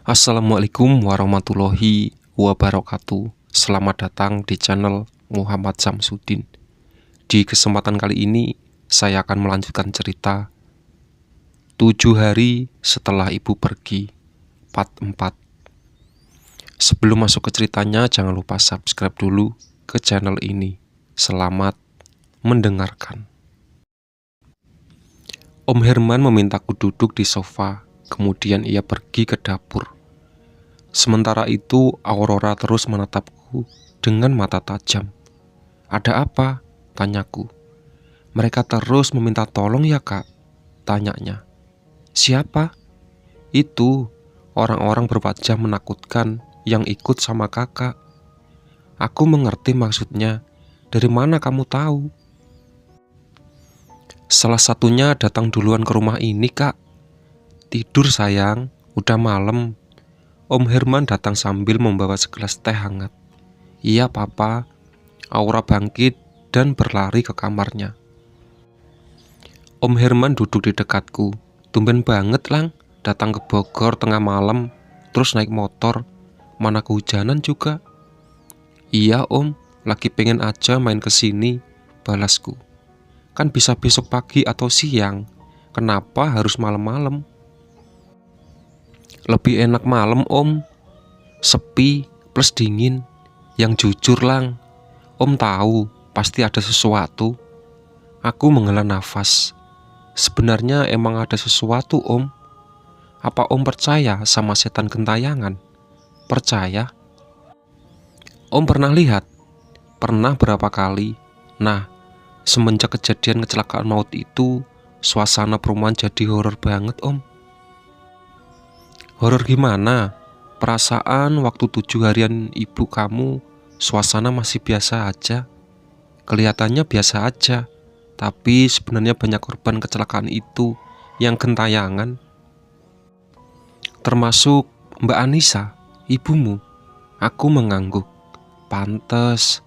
Assalamualaikum warahmatullahi wabarakatuh. Selamat datang di channel Muhammad Samsudin. Di kesempatan kali ini saya akan melanjutkan cerita 7 hari setelah ibu pergi, part 4. Sebelum masuk ke ceritanya, jangan lupa subscribe dulu ke channel ini. Selamat mendengarkan. Om Herman memintaku duduk di sofa, kemudian ia pergi ke dapur. Sementara itu, Aurora terus menatapku dengan mata tajam. "Ada apa?" tanyaku. "Mereka terus meminta tolong ya, Kak?" tanyanya. "Siapa?" "Itu, orang-orang berwajah menakutkan yang ikut sama kakak." "Aku mengerti maksudnya. Dari mana kamu tahu?" "Salah satunya datang duluan ke rumah ini, Kak." "Tidur sayang, udah malam." Om Herman datang sambil membawa segelas teh hangat. "Iya papa." Aura bangkit dan berlari ke kamarnya. Om Herman duduk di dekatku. "Tumben banget Lang, datang ke Bogor tengah malam, terus naik motor, mana kehujanan juga." "Iya om, lagi pengen aja main ke sini," balasku. "Kan bisa besok pagi atau siang, kenapa harus malam-malam?" "Lebih enak malam om, sepi plus dingin. Yang jujur Lang, om tahu pasti ada sesuatu." Aku menghela nafas. Sebenarnya emang ada sesuatu om. "Apa om percaya sama setan gentayangan?" "Percaya." "Om pernah lihat?" "Pernah berapa kali. Nah, semenjak kejadian kecelakaan maut itu, suasana perumahan jadi horor banget om." "Horor gimana? Perasaan waktu 7 harian ibu kamu, suasana masih biasa aja." "Kelihatannya biasa aja, tapi sebenarnya banyak korban kecelakaan itu yang gentayangan. Termasuk Mbak Anissa, ibumu." Aku mengangguk. "Pantes,"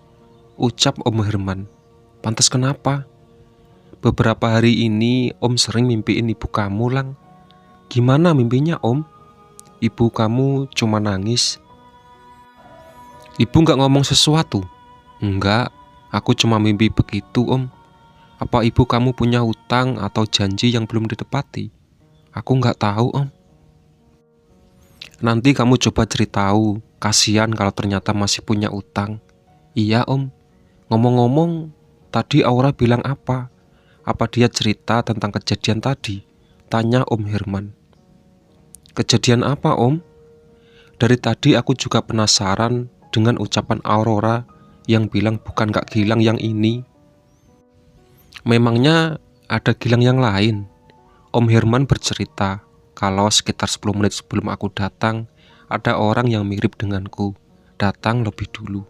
ucap Om Herman. "Pantes kenapa?" "Beberapa hari ini om sering mimpiin ibu kamu Lang." "Gimana mimpinya om?" "Ibu kamu cuma nangis." "Ibu gak ngomong sesuatu?" "Enggak, aku cuma mimpi begitu om." "Apa ibu kamu punya hutang atau janji yang belum ditepati?" "Aku gak tahu om." "Nanti kamu coba ceritahu, kasihan kalau ternyata masih punya utang." "Iya om." "Ngomong-ngomong, tadi Aura bilang apa? Apa dia cerita tentang kejadian tadi?" tanya Om Herman. "Kejadian apa om?" "Dari tadi aku juga penasaran dengan ucapan Aurora yang bilang bukan Kak Gilang yang ini." "Memangnya ada Gilang yang lain?" Om Herman bercerita kalau sekitar 10 menit sebelum aku datang, ada orang yang mirip denganku datang lebih dulu.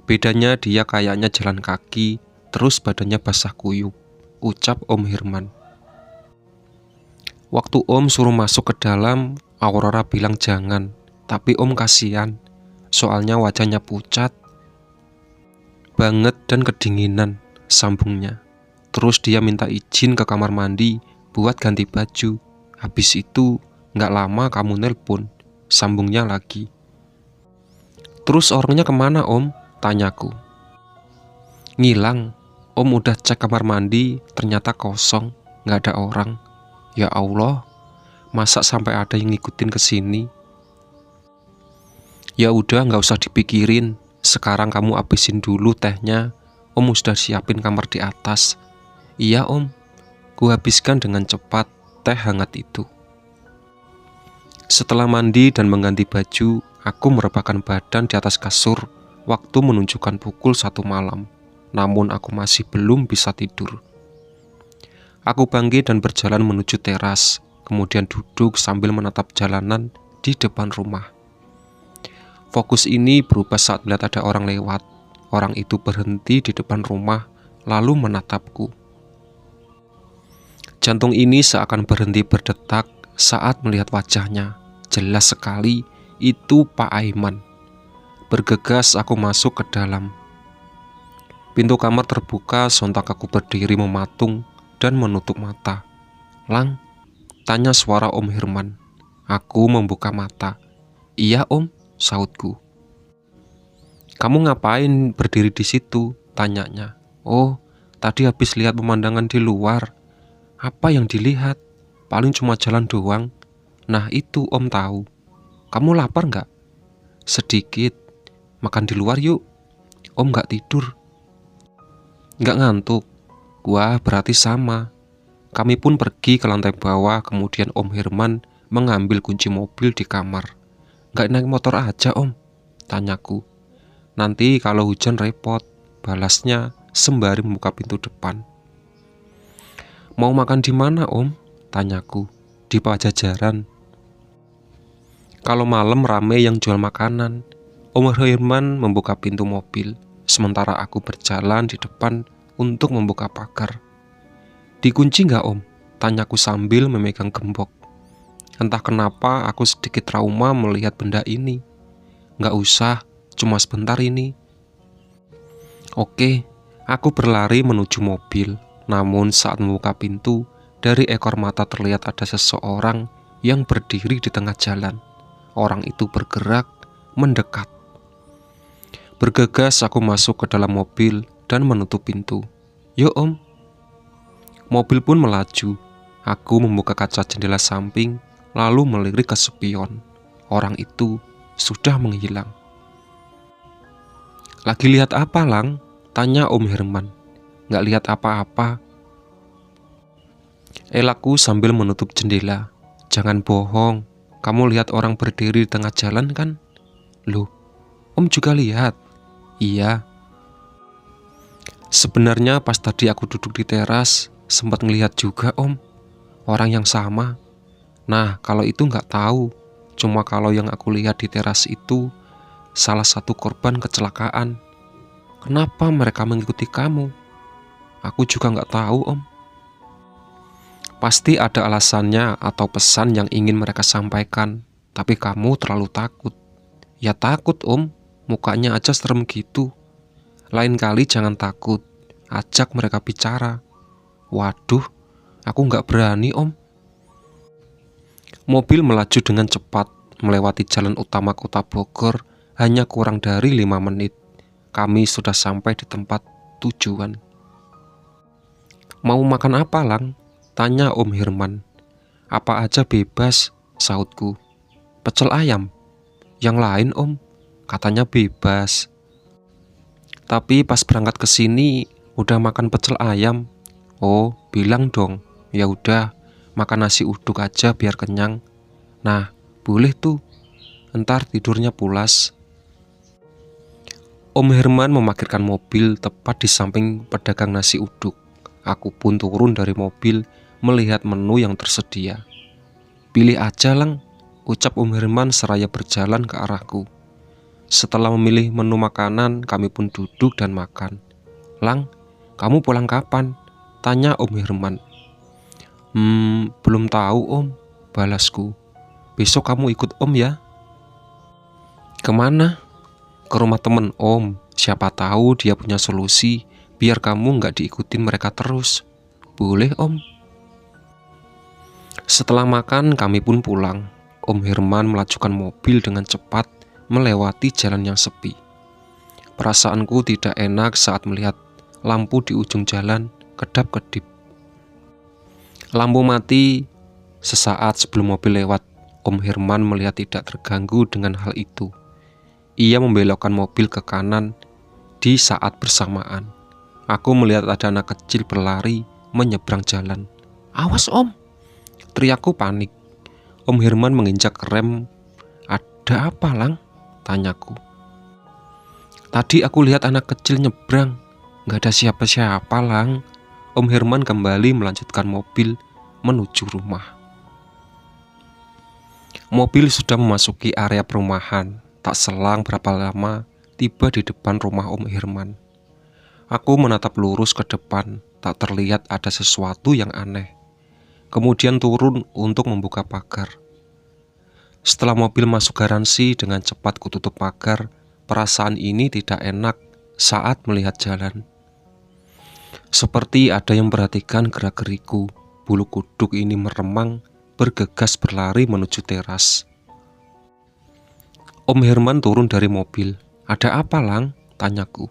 Bedanya dia kayaknya jalan kaki, terus badannya basah kuyup, ucap Om Herman. "Waktu om suruh masuk ke dalam, Aurora bilang jangan, tapi om kasihan, soalnya wajahnya pucat banget dan kedinginan," sambungnya. "Terus dia minta izin ke kamar mandi buat ganti baju. Habis itu gak lama kamu nelpon," sambungnya lagi. "Terus orangnya kemana om?" tanyaku. "Ngilang. Om udah cek kamar mandi, ternyata kosong, gak ada orang." "Ya Allah, masa sampai ada yang ngikutin ke sini?" "Ya udah gak usah dipikirin. Sekarang kamu habisin dulu tehnya. Om sudah siapin kamar di atas." "Iya om." Ku habiskan dengan cepat teh hangat itu. Setelah mandi dan mengganti baju, aku merebahkan badan di atas kasur. Waktu menunjukkan pukul 1 malam, namun aku masih belum bisa tidur. Aku bangkit dan berjalan menuju teras, kemudian duduk sambil menatap jalanan di depan rumah. Fokus ini berubah saat melihat ada orang lewat. Orang itu berhenti di depan rumah, lalu menatapku. Jantung ini seakan berhenti berdetak saat melihat wajahnya. Jelas sekali, itu Pak Aiman. Bergegas aku masuk ke dalam. Pintu kamar terbuka, sontak aku berdiri mematung dan menutup mata. "Lang?" tanya suara Om Herman. Aku membuka mata. Iya om, sahutku. Kamu ngapain berdiri di situ? Tanyanya. Oh, tadi habis lihat pemandangan di luar. Apa yang dilihat? Paling cuma jalan doang. Nah itu om tahu. Kamu lapar nggak? Sedikit. Makan di luar yuk. Om nggak tidur. Nggak ngantuk. Wah, berarti sama. Kami pun pergi ke lantai bawah. Kemudian Om Herman mengambil kunci mobil di kamar. Nggak naik motor aja om? Tanyaku. Nanti kalau hujan repot, balasnya sembari membuka pintu depan. Mau makan di mana om? Tanyaku. Di Pajajaran. Kalau malam rame yang jual makanan. Om Herman membuka pintu mobil, sementara aku berjalan di depan untuk membuka pagar. Dikunci nggak om? Tanyaku sambil memegang gembok. Entah kenapa aku sedikit trauma melihat benda ini. Nggak usah, cuma sebentar ini. Oke, aku berlari menuju mobil. Namun saat membuka pintu, dari ekor mata terlihat ada seseorang yang berdiri di tengah jalan. Orang itu bergerak, mendekat. Bergegas aku masuk ke dalam mobil dan menutup pintu. Yuk om. Mobil pun melaju. Aku membuka kaca jendela samping, lalu melirik ke spion. Orang itu sudah menghilang. Lagi lihat apa Lang? Tanya Om Herman. Nggak lihat apa-apa. Elakku sambil menutup jendela. Jangan bohong, kamu lihat orang berdiri di tengah jalan kan? Loh, Om juga lihat? Iya. Sebenarnya pas tadi aku duduk di teras, sempat ngelihat juga Om. Orang yang sama. Nah, kalau itu nggak tahu. Cuma kalau yang aku lihat di teras itu salah satu korban kecelakaan. Kenapa mereka mengikuti kamu? Aku juga nggak tahu om. Pasti ada alasannya atau pesan yang ingin mereka sampaikan. Tapi kamu terlalu takut. Ya takut om, mukanya aja serem gitu. Lain kali jangan takut, ajak mereka bicara. Waduh, aku nggak berani om. Mobil melaju dengan cepat melewati jalan utama kota Bogor. Hanya kurang dari 5 menit kami sudah sampai di tempat tujuan. Mau makan apa Lang? Tanya Om Herman. Apa aja bebas, sahutku. Pecel ayam? Yang lain om, katanya bebas. Tapi pas berangkat ke sini udah makan pecel ayam. Oh, bilang dong. Ya udah, makan nasi uduk aja biar kenyang. Nah, boleh tuh. Entar tidurnya pulas. Om Herman memarkirkan mobil tepat di samping pedagang nasi uduk. Aku pun turun dari mobil melihat menu yang tersedia. Pilih aja Lang, ucap Om Herman seraya berjalan ke arahku. Setelah memilih menu makanan, kami pun duduk dan makan. Lang, kamu pulang kapan? Tanya Om Herman. Belum tahu om, balasku. Besok kamu ikut om ya. Kemana? Ke rumah temen om. Siapa tahu dia punya solusi biar kamu nggak diikutin mereka terus. Boleh om. Setelah makan kami pun pulang. Om Herman melajukan mobil dengan cepat melewati jalan yang sepi. Perasaanku tidak enak saat melihat lampu di ujung jalan kedap-kedip. Lampu mati sesaat sebelum mobil lewat. Om Herman melihat tidak terganggu dengan hal itu. Ia membelokkan mobil ke kanan di saat bersamaan. Aku melihat ada anak kecil berlari menyeberang jalan. Awas om, teriakku panik. Om Herman menginjak rem. Ada apa Lang? Tanyaku. Tadi aku lihat anak kecil nyebrang. Gak ada siapa-siapa Lang. Om Herman kembali melanjutkan mobil menuju rumah. Mobil sudah memasuki area perumahan. Tak selang berapa lama tiba di depan rumah Om Herman. Aku menatap lurus ke depan. Tak terlihat ada sesuatu yang aneh. Kemudian turun untuk membuka pagar. Setelah mobil masuk garansi, dengan cepat kututup pagar. Perasaan ini tidak enak saat melihat jalan. Seperti ada yang memperhatikan gerak-geriku. Bulu kuduk ini meremang bergegas berlari menuju teras. Om Herman turun dari mobil. "Ada apa, Lang?" tanyaku.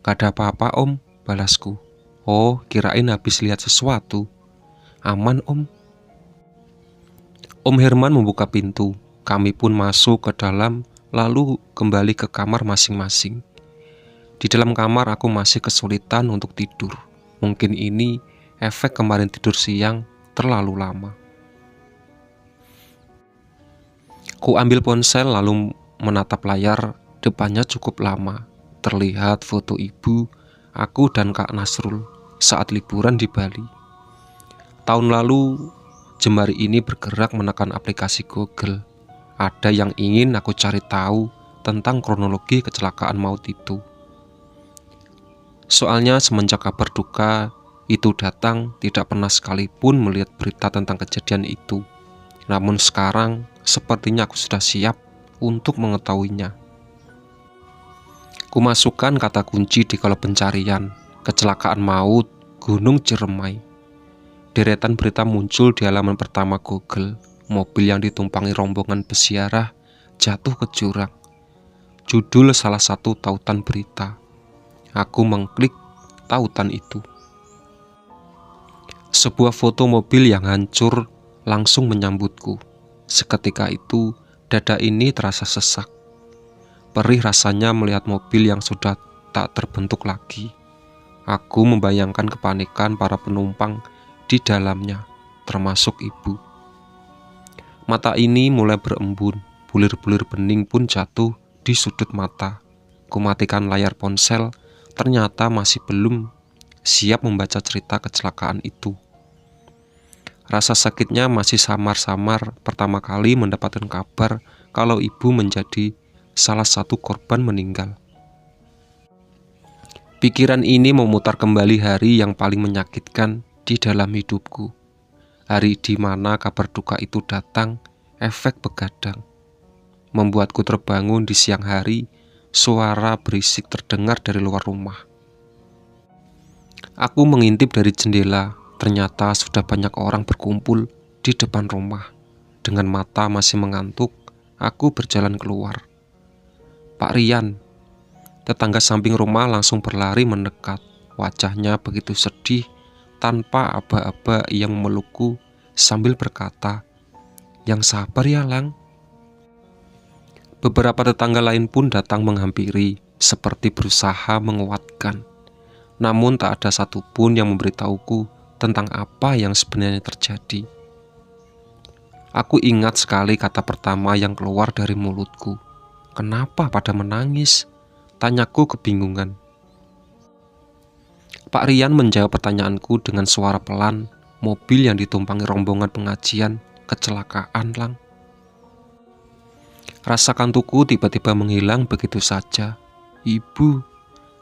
"Gak ada apa-apa, Om," balasku. "Oh, kirain habis lihat sesuatu." "Aman, Om." Om Herman membuka pintu. Kami pun masuk ke dalam, lalu kembali ke kamar masing-masing. Di dalam kamar aku masih kesulitan untuk tidur. Mungkin ini efek kemarin tidur siang terlalu lama. Ku ambil ponsel lalu menatap layar depannya cukup lama. Terlihat foto ibu, aku dan Kak Nasrul saat liburan di Bali. Tahun lalu, jemari ini bergerak menekan aplikasi Google. Ada yang ingin aku cari tahu tentang kronologi kecelakaan maut itu. Soalnya semenjak kabar duka itu datang, tidak pernah sekalipun melihat berita tentang kejadian itu. Namun sekarang, sepertinya aku sudah siap untuk mengetahuinya. Kumasukkan kata kunci di kolom pencarian, kecelakaan maut Gunung Ciremai. Deretan berita muncul di halaman pertama Google. Mobil yang ditumpangi rombongan peziarah jatuh ke jurang. Judul salah satu tautan berita. Aku mengklik tautan itu. Sebuah foto mobil yang hancur langsung menyambutku. Seketika itu, dada ini terasa sesak. Perih rasanya melihat mobil yang sudah tak terbentuk lagi. Aku membayangkan kepanikan para penumpang di dalamnya, termasuk ibu. Mata ini mulai berembun, bulir-bulir bening pun jatuh di sudut mata. Kumatikan layar ponsel, ternyata masih belum siap membaca cerita kecelakaan itu. Rasa sakitnya masih samar-samar pertama kali mendapatkan kabar kalau ibu menjadi salah satu korban meninggal. Pikiran ini memutar kembali hari yang paling menyakitkan di dalam hidupku. Hari di mana kabar duka itu datang, efek begadang. Membuatku terbangun di siang hari, suara berisik terdengar dari luar rumah. Aku mengintip dari jendela, ternyata sudah banyak orang berkumpul di depan rumah. Dengan mata masih mengantuk, aku berjalan keluar. "Pak Rian," tetangga samping rumah langsung berlari mendekat. Wajahnya begitu sedih, tanpa aba-aba ia memelukku sambil berkata, "Yang sabar ya, Lang." Beberapa tetangga lain pun datang menghampiri, seperti berusaha menguatkan. Namun tak ada satupun yang memberitahuku tentang apa yang sebenarnya terjadi. Aku ingat sekali kata pertama yang keluar dari mulutku. "Kenapa pada menangis?" tanyaku kebingungan. Pak Rian menjawab pertanyaanku dengan suara pelan. "Mobil yang ditumpangi rombongan pengajian kecelakaan, Lang." Rasa kantukku tiba-tiba menghilang begitu saja. "Ibu,"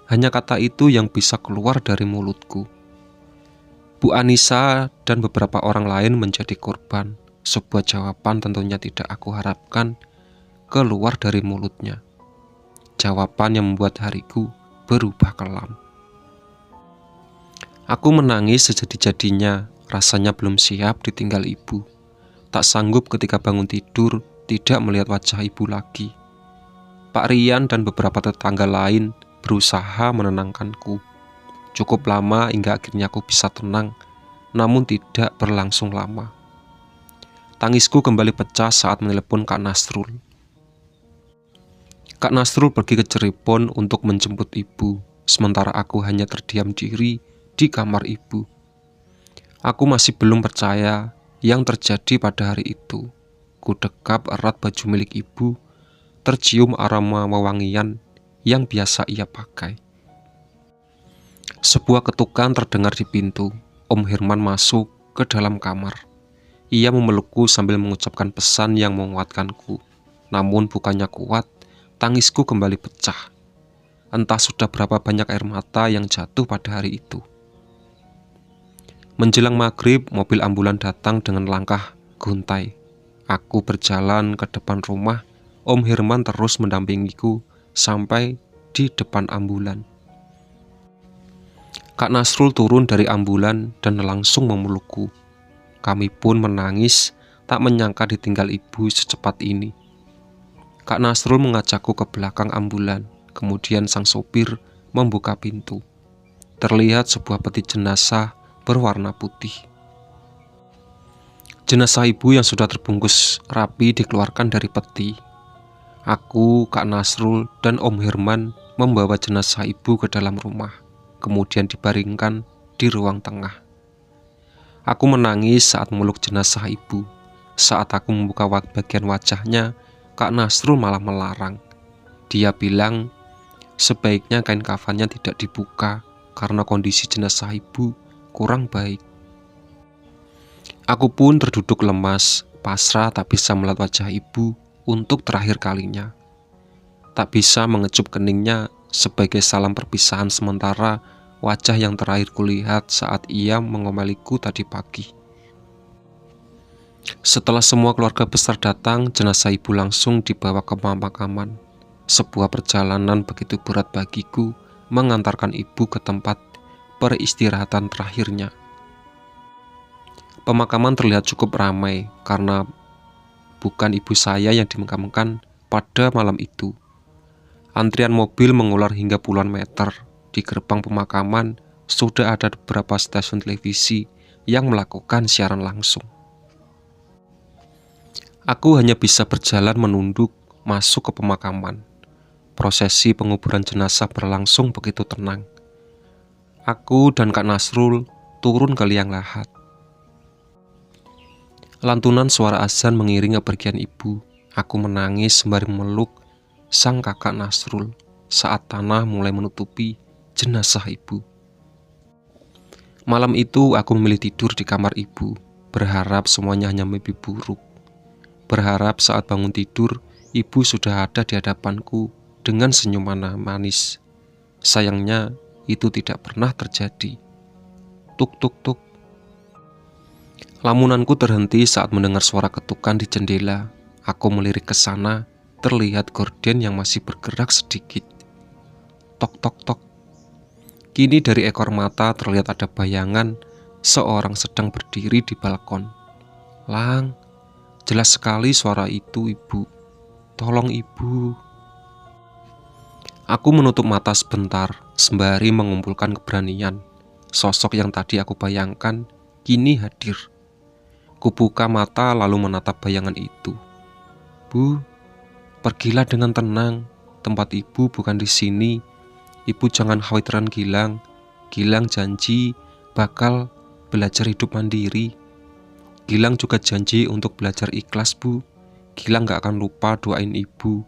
hanya kata itu yang bisa keluar dari mulutku. Bu Anissa dan beberapa orang lain menjadi korban. Sebuah jawaban tentunya tidak aku harapkan keluar dari mulutnya. Jawaban yang membuat hariku berubah kelam. Aku menangis sejadi-jadinya, rasanya belum siap ditinggal ibu. Tak sanggup ketika bangun tidur tidak melihat wajah ibu lagi. Pak Rian dan beberapa tetangga lain berusaha menenangkanku. Cukup lama hingga akhirnya aku bisa tenang, namun tidak berlangsung lama. Tangisku kembali pecah saat menelepon Kak Nasrul. Kak Nasrul pergi ke Cirebon untuk menjemput ibu, sementara aku hanya terdiam diri di kamar ibu. Aku masih belum percaya yang terjadi pada hari itu. Ku dekap erat baju milik ibu, tercium aroma wewangian yang biasa ia pakai. Sebuah ketukan terdengar di pintu. Om Herman masuk ke dalam kamar. Ia memelukku sambil mengucapkan pesan yang menguatkanku. Namun bukannya kuat, tangisku kembali pecah. Entah sudah berapa banyak air mata yang jatuh pada hari itu. Menjelang maghrib, mobil ambulan datang dengan langkah guntai. Aku berjalan ke depan rumah. Om Herman terus mendampingiku sampai di depan ambulan. Kak Nasrul turun dari ambulan dan langsung memelukku. Kami pun menangis Tak menyangka ditinggal ibu secepat ini. Kak Nasrul mengajakku ke belakang ambulan. Kemudian sang sopir membuka pintu. Terlihat sebuah peti jenazah berwarna putih. Jenazah ibu yang sudah terbungkus rapi dikeluarkan dari peti. Aku, Kak Nasrul, dan Om Herman membawa jenazah ibu ke dalam rumah, kemudian dibaringkan di ruang tengah. Aku menangis saat meluk jenazah ibu. Saat aku membuka bagian wajahnya, Kak Nasrul malah melarang. Dia bilang sebaiknya kain kafannya tidak dibuka karena kondisi jenazah ibu kurang baik. Aku pun terduduk lemas, pasrah tak bisa melihat wajah ibu untuk terakhir kalinya. Tak bisa mengecup keningnya sebagai salam perpisahan sementara wajah yang terakhir kulihat saat ia mengomeliku tadi pagi. Setelah semua keluarga besar datang, jenazah ibu langsung dibawa ke pemakaman. Sebuah perjalanan begitu berat bagiku mengantarkan ibu ke tempat peristirahatan terakhirnya. Pemakaman terlihat cukup ramai karena bukan ibu saya yang dimakamkan pada malam itu. Antrian mobil mengular hingga puluhan meter. Di gerbang pemakaman sudah ada beberapa stasiun televisi yang melakukan siaran langsung. Aku hanya bisa berjalan menunduk masuk ke pemakaman. Prosesi penguburan jenazah berlangsung begitu tenang. Aku dan Kak Nasrul turun ke liang lahat. Lantunan suara azan mengiringi kepergian ibu. Aku menangis sembari memeluk sang kakak Nasrul saat tanah mulai menutupi jenazah ibu. Malam itu aku memilih tidur di kamar ibu, berharap semuanya hanya mimpi buruk. Berharap saat bangun tidur, ibu sudah ada di hadapanku dengan senyuman manis. Sayangnya itu tidak pernah terjadi. Tuk tuk tuk. Lamunanku terhenti saat mendengar suara ketukan di jendela. Aku melirik ke sana, terlihat gorden yang masih bergerak sedikit. Tok tok tok. Kini dari ekor mata terlihat ada bayangan seorang sedang berdiri di balkon. Lang, jelas sekali suara itu, ibu. Tolong ibu. Aku menutup mata sebentar, sembari mengumpulkan keberanian. Sosok yang tadi aku bayangkan kini hadir. Kubuka mata lalu menatap bayangan itu. Bu, pergilah dengan tenang. Tempat ibu bukan di sini. Ibu jangan khawatiran Gilang. Gilang janji bakal belajar hidup mandiri. Gilang juga janji untuk belajar ikhlas, Bu. Gilang gak akan lupa doain ibu.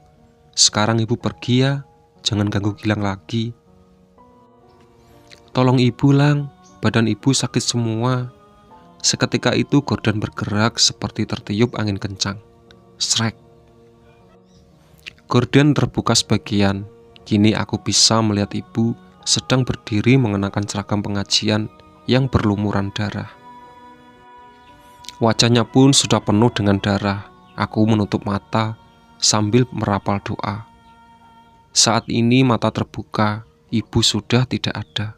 Sekarang ibu pergi ya. Jangan ganggu Gilang lagi. Tolong ibu, Lang. Badan ibu sakit semua. Seketika itu gorden bergerak seperti tertiup angin kencang. Srek. Gorden terbuka sebagian. Kini aku bisa melihat ibu sedang berdiri mengenakan seragam pengajian yang berlumuran darah. Wajahnya pun sudah penuh dengan darah. Aku menutup mata sambil merapal doa. Saat ini mata terbuka, ibu sudah tidak ada.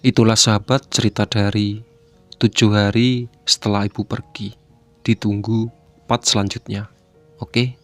Itulah sahabat cerita dari 7 hari setelah ibu pergi. Ditunggu part selanjutnya. Oke?